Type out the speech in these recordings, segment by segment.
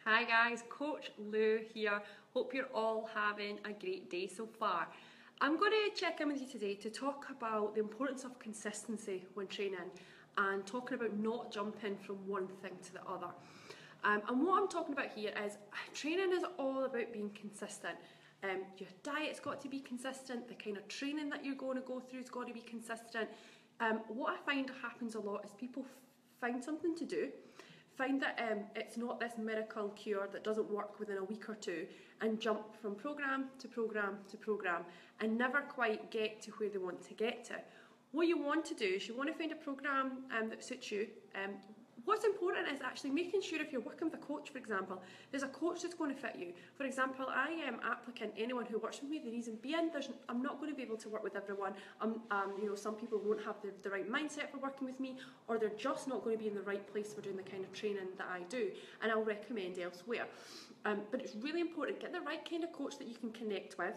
Hi guys, Coach Lou here. Hope you're all having a great day so far. I'm going to check in with you today to talk about the importance of consistency when training and talking about not jumping from one thing to the other. And what I'm talking about here is training is all about being consistent. Your diet's got to be consistent, the kind of training that you're going to go through has got to be consistent. What I find happens a lot is people find something to do, find that it's not this miracle cure that doesn't work within a week or two, and jump from programme to programme to programme and never quite get to where they want to get to. What you want to do is you want to find a programme that suits you. What's important is actually making sure if you're working with a coach, for example, there's a coach that's going to fit you. For example, I am applicant, anyone who works with me, the reason being, I'm not going to be able to work with everyone. Some people won't have the right mindset for working with me, or they're just not going to be in the right place for doing the kind of training that I do, and I'll recommend elsewhere. But it's really important, get the right kind of coach that you can connect with,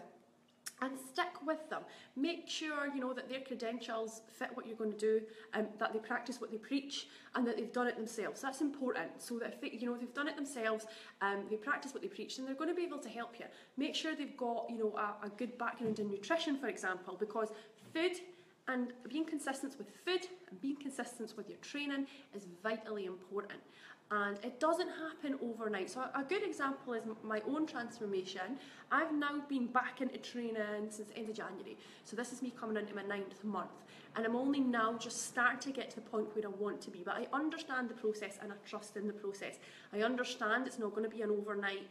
and stick with them. Make sure that their credentials fit what you're going to do, that they practice what they preach, and that they've done it themselves. That's important. So that if they've done it themselves, they practice what they preach, then they're going to be able to help you. Make sure they've got a good background in nutrition, for example, because food and being consistent with food and being consistent with your training is vitally important. And it doesn't happen overnight. So a good example is my own transformation. I've now been back into training since the end of January. So this is me coming into my 9th month. And I'm only now just starting to get to the point where I want to be. But I understand the process and I trust in the process. I understand it's not going to be an overnight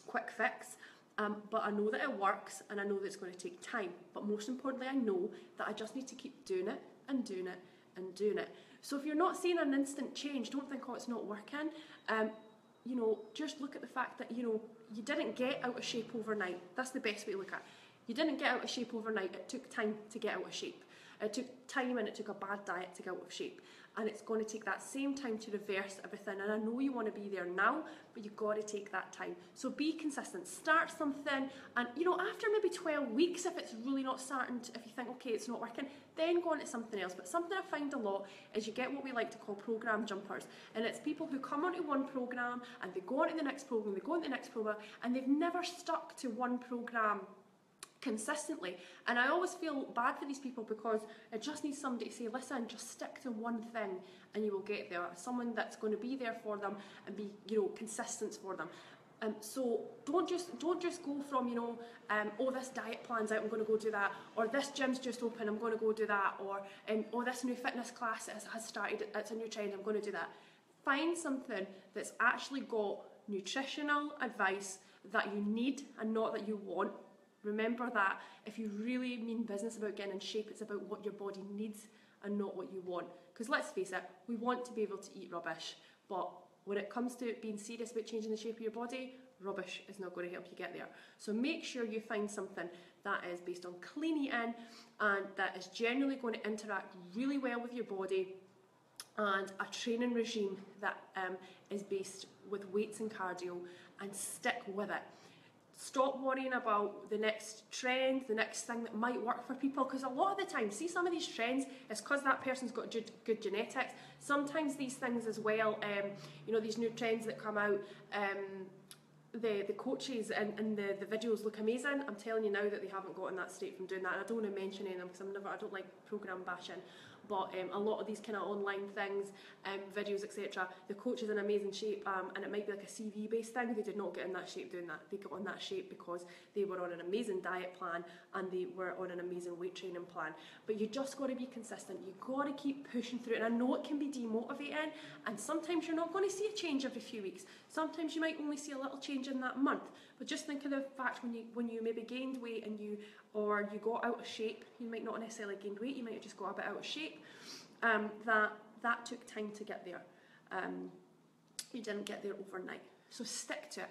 quick fix. But I know that it works, and I know that it's going to take time. But most importantly, I know that I just need to keep doing it and doing it and doing it. So if you're not seeing an instant change, don't think, oh, it's not working. Just look at the fact that, you didn't get out of shape overnight. That's the best way to look at it. You didn't get out of shape overnight. It took time to get out of shape. It took time and it took a bad diet to get out of shape. And it's going to take that same time to reverse everything. And I know you want to be there now, but you've got to take that time. So be consistent. Start something. And, after maybe 12 weeks, if it's really not starting, if you think, okay, it's not working, then go on to something else. But something I find a lot is you get what we like to call programme jumpers. And it's people who come onto one programme and they go on to the next programme, they go on to the next programme, and they've never stuck to one programme consistently. And I always feel bad for these people because it just needs somebody to say, listen, just stick to one thing and you will get there. Someone that's going to be there for them and be consistent for them. So don't just go from this diet plan's out, I'm going to go do that, or this gym's just open, I'm going to go do that, or this new fitness class has started, it's a new trend, I'm going to do that. Find something that's actually got nutritional advice that you need and not that you want. Remember that if you really mean business about getting in shape, it's about what your body needs and not what you want. Because let's face it, we want to be able to eat rubbish, but when it comes to being serious about changing the shape of your body, rubbish is not going to help you get there. So make sure you find something that is based on clean eating and that is generally going to interact really well with your body, and a training regime that is based with weights and cardio, and stick with it. Stop worrying about the next trend, the next thing that might work for people, because a lot of the time, see, some of these trends, it's because that person's got good genetics. Sometimes these things as well, these new trends that come out, the coaches and the videos look amazing. I'm telling you now that they haven't gotten that straight from doing that. And I don't want to mention any of them because I don't like programme bashing, but a lot of these kind of online things, videos, etc., the coach is in amazing shape, and it might be like a CV based thing. They did not get in that shape doing that. They got in that shape because they were on an amazing diet plan and they were on an amazing weight training plan. But you just got to be consistent. You got to keep pushing through it. And I know it can be demotivating, and sometimes you're not going to see a change every few weeks. Sometimes you might only see a little change in that month. But just think of the fact when you maybe gained weight and you got out of shape. You might not necessarily gained weight, you might have just got a bit out of shape. That took time to get there. You didn't get there overnight. So stick to it.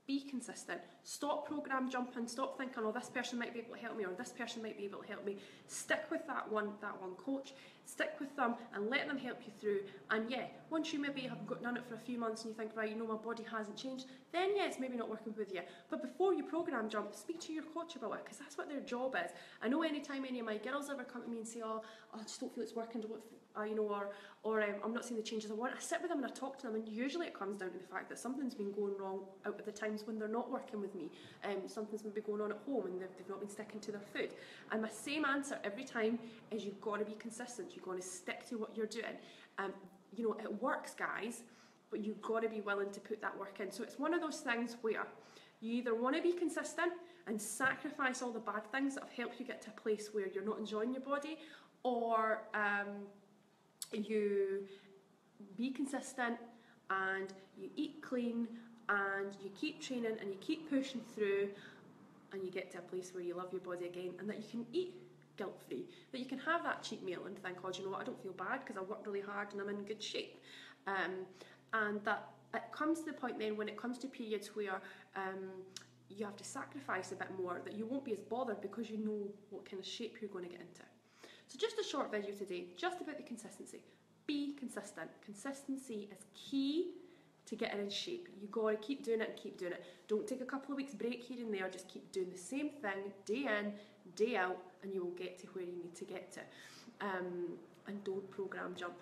Be consistent. Stop programme jumping. Stop thinking, oh, this person might be able to help me, or this person might be able to help me. Stick with that one coach. stick with them and let them help you through. And yeah, once you maybe have done it for a few months and you think, right, you know, my body hasn't changed, then yeah, it's maybe not working with you. But before you program jump, speak to your coach about it, because that's what their job is. I know anytime any of my girls ever come to me and say, oh, I just don't feel it's working, you know, or I'm not seeing the changes I want, I sit with them and I talk to them, and usually it comes down to the fact that something's been going wrong out at the times when they're not working with me. Something's maybe going on at home and they've not been sticking to their food. And my same answer every time is, you've got to be consistent. You've got to stick to what you're doing. You know, it works, guys, but you've got to be willing to put that work in. So it's one of those things where you either want to be consistent and sacrifice all the bad things that have helped you get to a place where you're not enjoying your body, or you be consistent and you eat clean and you keep training and you keep pushing through, and you get to a place where you love your body again, and that you can eat guilt-free, that you can have that cheat meal and think, oh, do you know what, I don't feel bad because I worked really hard and I'm in good shape. And that it comes to the point then, when it comes to periods where you have to sacrifice a bit more, that you won't be as bothered because you know what kind of shape you're going to get into. So just a short video today, just about the consistency. Be consistent. Consistency is key to getting in shape. You got to keep doing it and keep doing it. Don't take a couple of weeks break here and there, just keep doing the same thing day in, day out, and you will get to where you need to get to. And don't program jump.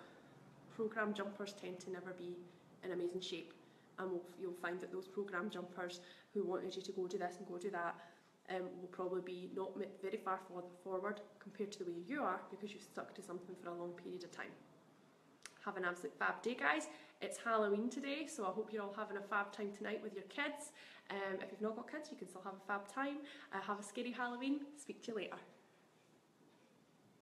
Program jumpers tend to never be in amazing shape, and you'll find that those program jumpers who wanted you to go do this and go do that will probably be not very far forward compared to the way you are, because you've stuck to something for a long period of time. Have an absolute fab day, guys. It's Halloween today, so I hope you're all having a fab time tonight with your kids. If you've not got kids, you can still have a fab time. Have a scary Halloween. Speak to you later.